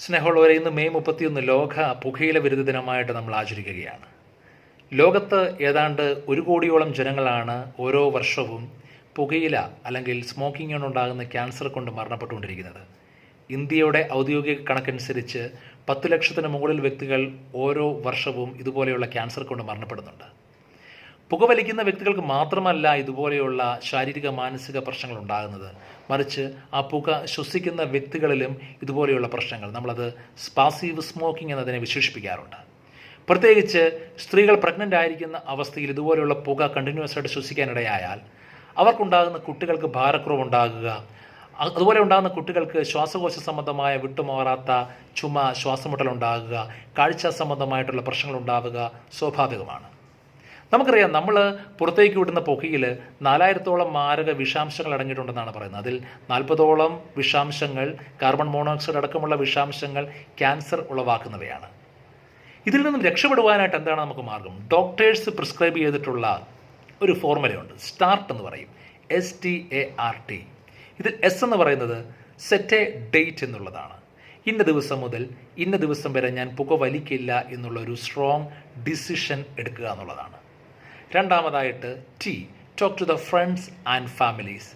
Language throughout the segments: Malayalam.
സ്നേഹമുള്ളവരെ, ഇന്ന് മെയ് 31 ലോക പുകയില വിരുദ്ധ ദിനമായിട്ട് നമ്മൾ ആചരിക്കുകയാണ്. ലോകത്ത് ഏതാണ്ട് 1 കോടിയോളം ജനങ്ങളാണ് ഓരോ വർഷവും പുകയില അല്ലെങ്കിൽ സ്മോക്കിംഗ് കൊണ്ടുണ്ടാകുന്ന ക്യാൻസർ കൊണ്ട് മരണപ്പെട്ടുകൊണ്ടിരിക്കുന്നത്. ഇന്ത്യയുടെ ഔദ്യോഗിക കണക്കനുസരിച്ച് 10 ലക്ഷത്തിന് മുകളിൽ വ്യക്തികൾ ഓരോ വർഷവും ഇതുപോലെയുള്ള ക്യാൻസർ കൊണ്ട് മരണപ്പെടുന്നുണ്ട്. പുകവലിക്കുന്ന വ്യക്തികൾക്ക് മാത്രമല്ല ഇതുപോലെയുള്ള ശാരീരിക മാനസിക പ്രശ്നങ്ങൾ ഉണ്ടാകുന്നത്, മറിച്ച് ആ പുക ശ്വസിക്കുന്ന വ്യക്തികളിലും ഇതുപോലെയുള്ള പ്രശ്നങ്ങൾ, നമ്മളത് പാസീവ് സ്മോക്കിംഗ് എന്നതിനെ വിശേഷിപ്പിക്കാറുണ്ട്. പ്രത്യേകിച്ച് സ്ത്രീകൾ പ്രഗ്നൻ്റ് ആയിരിക്കുന്ന അവസ്ഥയിൽ ഇതുപോലെയുള്ള പുക കണ്ടിന്യൂസ് ആയിട്ട് ശ്വസിക്കാനിടയായാൽ അവർക്കുണ്ടാകുന്ന കുട്ടികൾക്ക് ഭാരക്കുറവുണ്ടാകുക, അതുപോലെ ഉണ്ടാകുന്ന കുട്ടികൾക്ക് ശ്വാസകോശ സംബന്ധമായ വിട്ടുമാറാത്ത ചുമ, ശ്വാസമുട്ടലുണ്ടാകുക, കാഴ്ച സംബന്ധമായിട്ടുള്ള പ്രശ്നങ്ങൾ ഉണ്ടാവുക സ്വാഭാവികമാണ്. നമുക്കറിയാം, നമ്മൾ പുറത്തേക്ക് വിടുന്ന പുകയിൽ 4000-ഓളം മാരക വിഷാംശങ്ങൾ അടങ്ങിയിട്ടുണ്ടെന്നാണ് പറയുന്നത്. അതിൽ 40ഓളം വിഷാംശങ്ങൾ കാർബൺ മോണോക്സൈഡ് അടക്കമുള്ള വിഷാംശങ്ങൾ ക്യാൻസർ ഉളവാക്കുന്നവയാണ്. ഇതിൽ നിന്നും രക്ഷപ്പെടുവാനായിട്ട് എന്താണ് നമുക്ക് മാർഗം? ഡോക്ടേഴ്സ് പ്രിസ്ക്രൈബ് ചെയ്തിട്ടുള്ള ഒരു ഫോർമുലയുണ്ട്, സ്റ്റാർട്ട് എന്ന് പറയും, START. ഇതിൽ എസ് എന്ന് പറയുന്നത് സെറ്റ് എ ഡേറ്റ് എന്നുള്ളതാണ്. ഇന്ന ദിവസം മുതൽ ഇന്ന ദിവസം വരെ ഞാൻ പുക വലിക്കില്ല എന്നുള്ളൊരു സ്ട്രോങ് ഡിസിഷൻ എടുക്കുക എന്നുള്ളതാണ്. രണ്ടാമതായിട്ട് talk to the friends and families.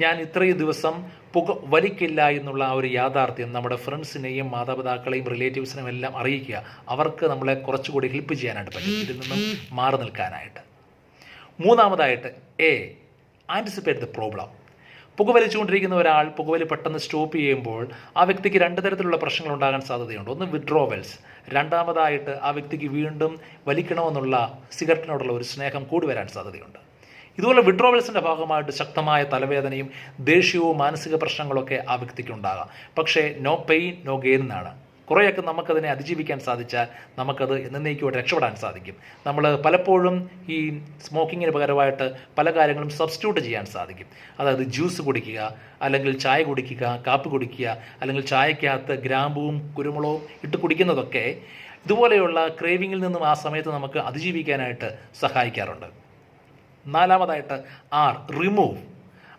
ഞാൻ ഇത്രയും ദിവസം പുക വലിക്കില്ല എന്നുള്ള ആ ഒരു യാഥാർത്ഥ്യം നമ്മുടെ ഫ്രണ്ട്സിനെയും മാതാപിതാക്കളെയും റിലേറ്റീവ്സിനെയും എല്ലാം അറിയിക്കുക. അവർക്ക് നമ്മളെ കുറച്ചുകൂടി ഹെൽപ്പ് ചെയ്യാനായിട്ട് പറ്റും, ഇതിൽ നിന്നും മാറി നിൽക്കാനായിട്ട്. മൂന്നാമതായിട്ട് ആൻറ്റിസിപ്പേറ്റ് ദ പ്രോബ്ലം. പുകവലിച്ചുകൊണ്ടിരിക്കുന്ന ഒരാൾ പുകവലി പെട്ടെന്ന് സ്റ്റോപ്പ് ചെയ്യുമ്പോൾ ആ വ്യക്തിക്ക് 2 തരത്തിലുള്ള പ്രശ്നങ്ങൾ ഉണ്ടാകാൻ സാധ്യതയുണ്ട്. ഒന്ന് വിഡ്രോവൽസ്, രണ്ടാമതായിട്ട് ആ വ്യക്തിക്ക് വീണ്ടും വലിക്കണമെന്നുള്ള സിഗരറ്റിനോടുള്ള ഒരു സ്നേഹം കൂടി വരാൻ സാധ്യതയുണ്ട്. ഇതുപോലെ വിഡ്രോവൽസിൻ്റെ ഭാഗമായിട്ട് ശക്തമായ തലവേദനയും ദേഷ്യവും മാനസിക പ്രശ്നങ്ങളൊക്കെ ആ വ്യക്തിക്ക് ഉണ്ടാകാം. പക്ഷേ നോ പെയിൻ നോ ഗെയിൻ എന്നാണ്. കുറേയൊക്കെ നമുക്കതിനെ അതിജീവിക്കാൻ സാധിച്ചാൽ നമുക്കത് എന്നേക്കുമായിട്ട് രക്ഷപ്പെടാൻ സാധിക്കും. നമ്മൾ പലപ്പോഴും ഈ സ്മോക്കിങ്ങിന് പകരമായിട്ട് പല കാര്യങ്ങളും സബ്സ്റ്റിറ്റ്യൂട്ട് ചെയ്യാൻ സാധിക്കും. അതായത് ജ്യൂസ് കുടിക്കുക, അല്ലെങ്കിൽ ചായ കുടിക്കുക, കാപ്പി കുടിക്കുക, അല്ലെങ്കിൽ ചായക്കകത്ത് ഗ്രാമ്പുവും കുരുമുളകും ഇട്ട് കുടിക്കുന്നതൊക്കെ ഇതുപോലെയുള്ള ക്രേവിങ്ങിൽ നിന്നും ആ സമയത്ത് നമുക്ക് അതിജീവിക്കാനായിട്ട് സഹായിക്കാറുണ്ട്. നാലാമതായിട്ട് റിമൂവ്.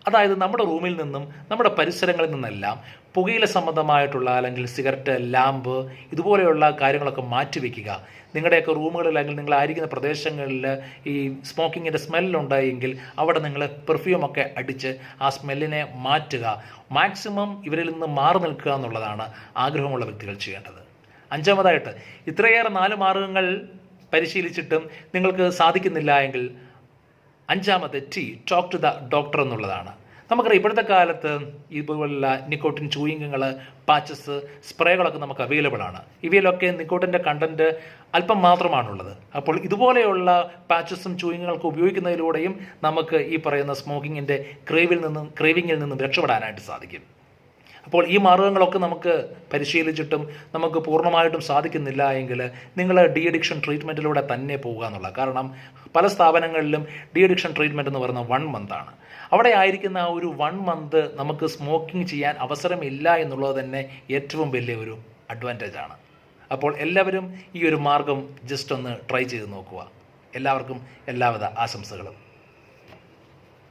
അതായത് നമ്മുടെ റൂമിൽ നിന്നും നമ്മുടെ പരിസരങ്ങളിൽ നിന്നെല്ലാം പുകയില സംബന്ധമായിട്ടുള്ള അല്ലെങ്കിൽ സിഗരറ്റ്, ലാമ്പ് ഇതുപോലെയുള്ള കാര്യങ്ങളൊക്കെ മാറ്റിവെക്കുക. നിങ്ങളുടെയൊക്കെ റൂമുകളിൽ അല്ലെങ്കിൽ നിങ്ങളായിരിക്കുന്ന പ്രദേശങ്ങളിൽ ഈ സ്മോക്കിങ്ങിൻ്റെ സ്മെല്ലുണ്ടായെങ്കിൽ അവിടെ നിങ്ങൾ പെർഫ്യൂമൊക്കെ അടിച്ച് ആ സ്മെല്ലിനെ മാറ്റുക. മാക്സിമം ഇവരിൽ നിന്ന് മാറി നിൽക്കുക എന്നുള്ളതാണ് ആഗ്രഹമുള്ള വ്യക്തികൾ ചെയ്യേണ്ടത്. അഞ്ചാമതായിട്ട്, ഇത്രയേറെ 4 മാർഗങ്ങൾ പരിശീലിച്ചിട്ടും നിങ്ങൾക്ക് സാധിക്കുന്നില്ല എങ്കിൽ അഞ്ചാമത്തെ ടോക്ക് ടു ദ ഡോക്ടർ എന്നുള്ളതാണ്. നമുക്കറിയാം, ഇപ്പോഴത്തെ കാലത്ത് ഇതുപോലുള്ള നിക്കോട്ടിൻ ചൂയിങ്ങുകൾ, പാച്ചസ്, സ്പ്രേകളൊക്കെ നമുക്ക് അവൈലബിൾ ആണ്. ഇവയിലൊക്കെ നിക്കോട്ടിൻ്റെ കണ്ടൻറ്റ് അല്പം മാത്രമാണുള്ളത്. അപ്പോൾ ഇതുപോലെയുള്ള പാച്ചസും ചൂയിങ്ങുകൾക്ക് ഉപയോഗിക്കുന്നതിലൂടെയും നമുക്ക് ഈ പറയുന്ന സ്മോക്കിങ്ങിൻ്റെ ക്രേവിങ്ങിൽ നിന്നും രക്ഷപ്പെടാനായിട്ട് സാധിക്കും. അപ്പോൾ ഈ മാർഗ്ഗങ്ങളൊക്കെ നമുക്ക് പരിശീലിച്ചിട്ടും നമുക്ക് പൂർണ്ണമായിട്ടും സാധിക്കുന്നില്ല എങ്കിൽ നിങ്ങൾ ഡി അഡിക്ഷൻ ട്രീറ്റ്മെൻറ്റിലൂടെ തന്നെ പോകുക എന്നുള്ളത്. കാരണം പല സ്ഥാപനങ്ങളിലും ഡി അഡിക്ഷൻ ട്രീറ്റ്മെൻറ്റ് എന്ന് പറയുന്നത് 1 മന്താണ്. അവിടെ ആയിരിക്കുന്ന ആ ഒരു 1 മന്ത് നമുക്ക് സ്മോക്കിംഗ് ചെയ്യാൻ അവസരമില്ല എന്നുള്ളത് തന്നെ ഏറ്റവും വലിയ ഒരു അഡ്വാൻറ്റേജാണ്. അപ്പോൾ എല്ലാവരും ഈ ഒരു മാർഗം ജസ്റ്റ് ഒന്ന് ട്രൈ ചെയ്ത് നോക്കുക. എല്ലാവർക്കും എല്ലാവിധ ആശംസകളും.